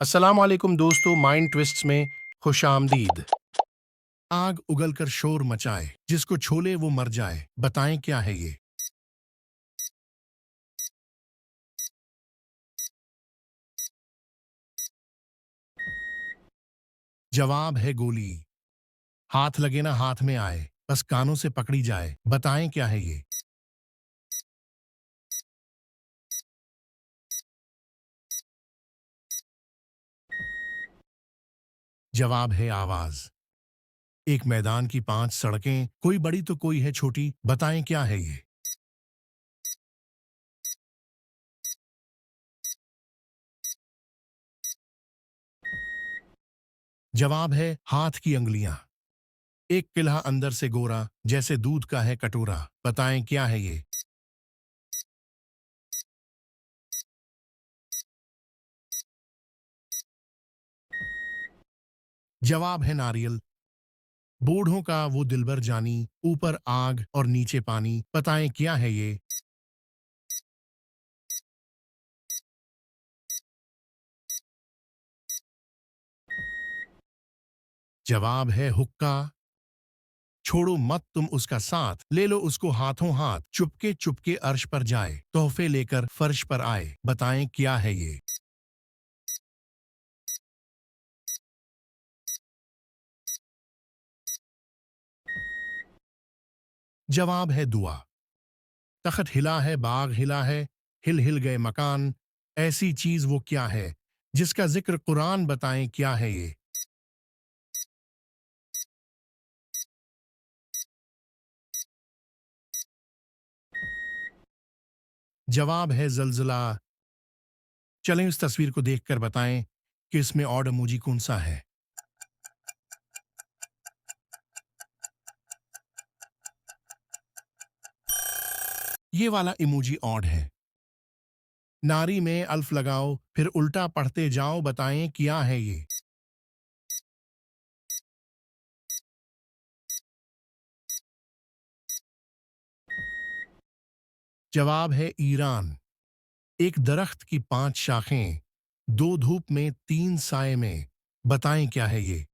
अस्सलाम वालेकुम दोस्तों, माइंड ट्विस्ट्स में खुशामदीद। आग उगलकर शोर मचाए, जिसको छोले वो मर जाए, बताएं क्या है ये? जवाब है गोली। हाथ लगे ना हाथ में आए, बस कानों से पकड़ी जाए, बताएं क्या है ये? जवाब है आवाज। एक मैदान की 5 सड़कें, कोई बड़ी तो कोई है छोटी, बताएं क्या है ये? जवाब है हाथ की अंगुलियां। एक किल्हा अंदर से गोरा, जैसे दूध का है कटोरा, बताएं क्या है ये? जवाब है नारियल। बूढ़ों का वो दिलबर जानी, ऊपर आग और नीचे पानी, बताएं क्या है ये? जवाब है हुक्का। छोड़ो मत तुम उसका साथ, ले लो उसको हाथों हाथ, चुपके चुपके अर्श पर जाए, तोहफे लेकर फर्श पर आए, बताएं क्या है ये? जवाब है दुआ। तख्त हिला है, बाग हिला है, हिल हिल गए मकान, ऐसी चीज वो क्या है जिसका जिक्र कुरान, बताएं क्या है ये? जवाब है जलजला। चलें इस तस्वीर को देखकर बताएं कि इसमें ऑड इमोजी कौन सा है। ये वाला इमोजी ऑड है। नारी में अल्फ लगाओ, फिर उल्टा पढ़ते जाओ, बताएं क्या है ये? जवाब है ईरान। एक दरख्त की 5 शाखें, 2 धूप में 3 साए में, बताएं क्या है ये?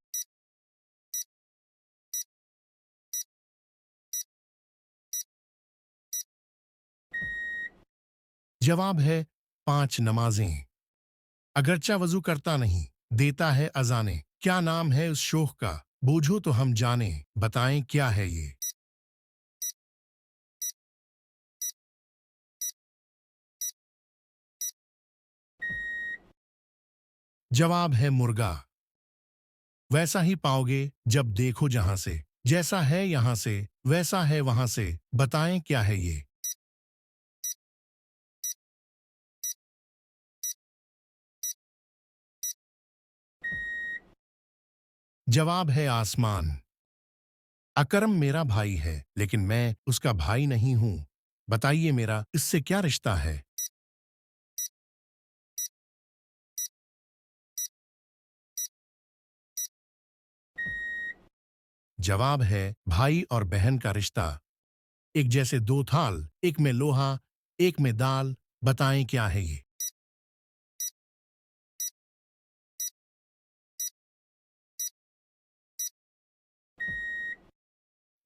जवाब है 5 नमाजें। अगरचा वजू करता नहीं, देता है अजाने, क्या नाम है उस शोख का, बूझो तो हम जाने, बताएं क्या है ये? जवाब है मुर्गा। वैसा ही पाओगे जब देखो जहां से, जैसा है यहां से, वैसा है वहां से, बताएं क्या है ये? जवाब है आसमान। अकरम मेरा भाई है, लेकिन मैं उसका भाई नहीं हूं, बताइए मेरा इससे क्या रिश्ता है? जवाब है भाई और बहन का रिश्ता। एक जैसे 2 थाल, एक में लोहा, एक में दाल, बताएं क्या है ये?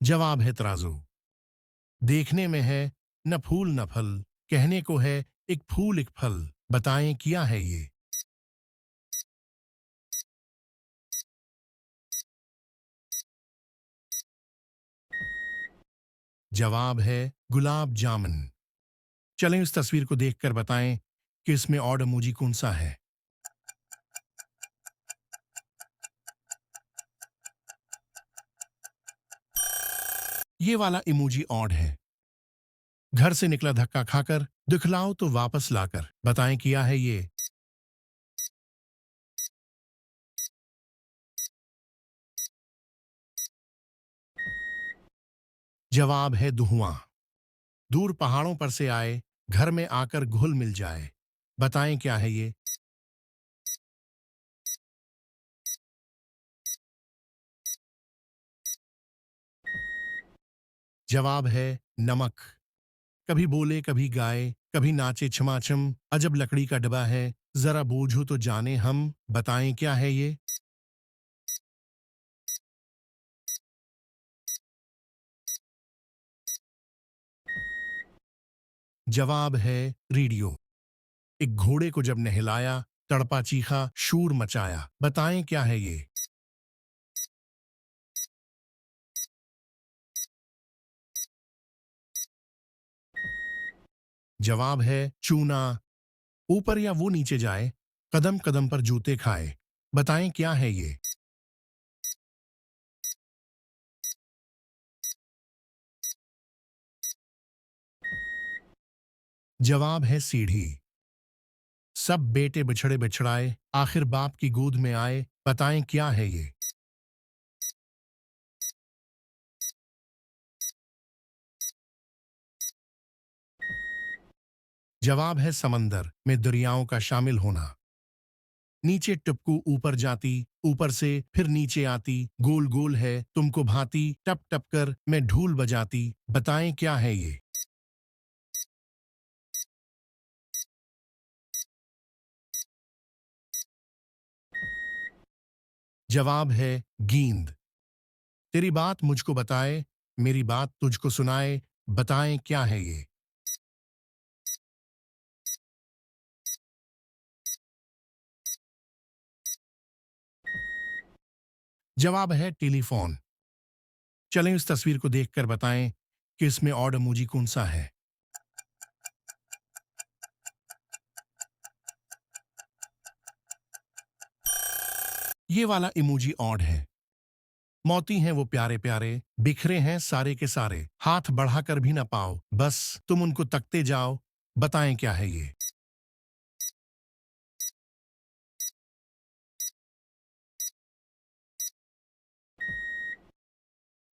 जवाब है तराजू। देखने में है न फूल न फल, कहने को है एक फूल एक फल, बताएं क्या है ये? जवाब है गुलाब जामुन। चलें इस तस्वीर को देखकर बताएं कि इसमें ऑड इमोजी कौन सा है। ये वाला इमोजी ऑड है। घर से निकला धक्का खाकर, दिखलाओ तो वापस लाकर, बताएं क्या है ये? जवाब है धुआं। दूर पहाड़ों पर से आए, घर में आकर घुल मिल जाए, बताएं क्या है ये? जवाब है नमक। कभी बोले कभी गाए, कभी नाचे छमाछम, अजब लकड़ी का डब्बा है, जरा बूझो तो जाने हम, बताएं क्या है ये। जवाब है रेडियो। एक घोड़े को जब नहलाया, तड़पा चीखा, शूर मचाया। बताएं क्या है ये। जवाब है चूना। ऊपर या वो नीचे जाए, कदम कदम पर जूते खाए। बताएं क्या है ये। जवाब है सीढ़ी। सब बेटे बिछड़े बिछड़ाए, आखिर बाप की गोद में आए। बताएं क्या है ये। जवाब है समंदर में दरियाओं का शामिल होना। नीचे टपकू ऊपर जाती, ऊपर से फिर नीचे आती, गोल गोल है तुमको भांति, टप टप कर मैं ढूल बजाती। बताएं क्या है ये। जवाब है गींद। तेरी बात मुझको बताए, मेरी बात तुझको सुनाए। बताएं क्या है ये। जवाब है टेलीफोन। चलें इस तस्वीर को देखकर बताएं कि इसमें ऑड इमोजी कौन सा है। ये वाला इमोजी ऑड है। मोती हैं वो प्यारे प्यारे, बिखरे हैं सारे के सारे, हाथ बढ़ाकर भी ना पाओ, बस तुम उनको तकते जाओ। बताएं क्या है ये।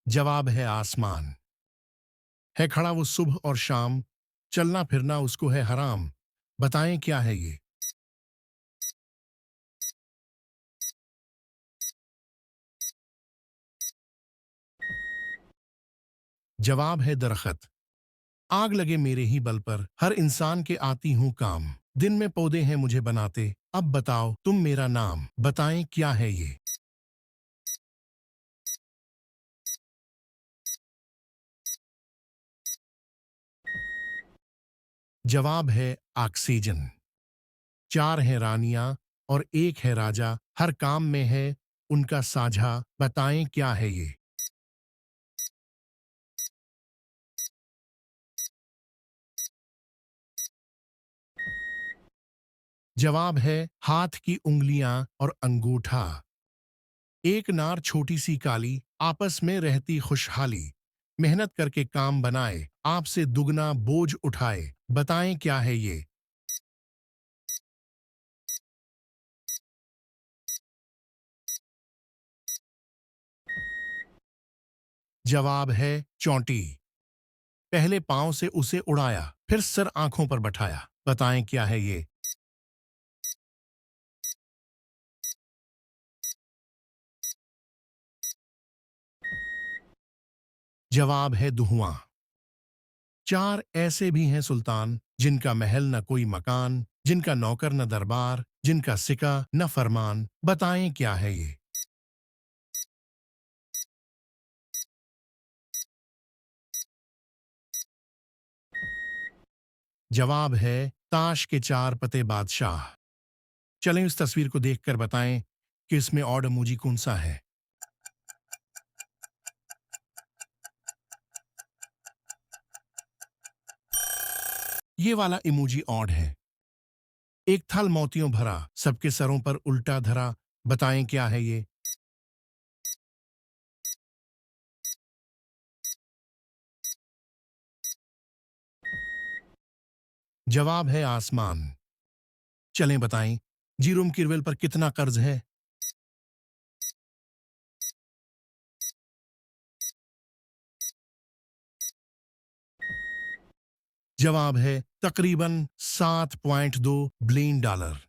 जवाब है आसमान। है खड़ा वो सुबह और शाम, चलना फिरना उसको है हराम। बताएं क्या है ये। जवाब है दरखत। आग लगे मेरे ही बल पर, हर इंसान के आती हूं काम। दिन में पौधे हैं मुझे बनाते, अब बताओ तुम मेरा नाम। बताएं क्या है ये। जवाब है ऑक्सीजन। चार हैं रानियां और एक है राजा, हर काम में है उनका साझा। बताएं क्या है ये। जवाब है हाथ की उंगलियां और अंगूठा। एक नार छोटी सी काली, आपस में रहती खुशहाली, मेहनत करके काम बनाए, आपसे दुगना बोझ उठाए। बताएं क्या है ये। जवाब है चौंटी। पहले पांव से उसे उड़ाया, फिर सर आंखों पर बैठाया। बताएं क्या है ये। जवाब है धुआं। चार ऐसे भी हैं सुल्तान, जिनका महल न कोई मकान, जिनका नौकर न दरबार, जिनका सिका न फरमान। बताएं क्या है ये। जवाब है ताश के चार पते बादशाह। चलें इस तस्वीर को देखकर बताएं कि इसमें ऑड इमोजी कौन सा है। ये वाला इमोजी ऑड है। एक थल मोतियों भरा, सबके सरों पर उल्टा धरा। बताएं क्या है ये। जवाब है आसमान। चलें बताएं जीरोम किरवेल पर कितना कर्ज है। जवाब है तकरीबन $7.2 बिलियन।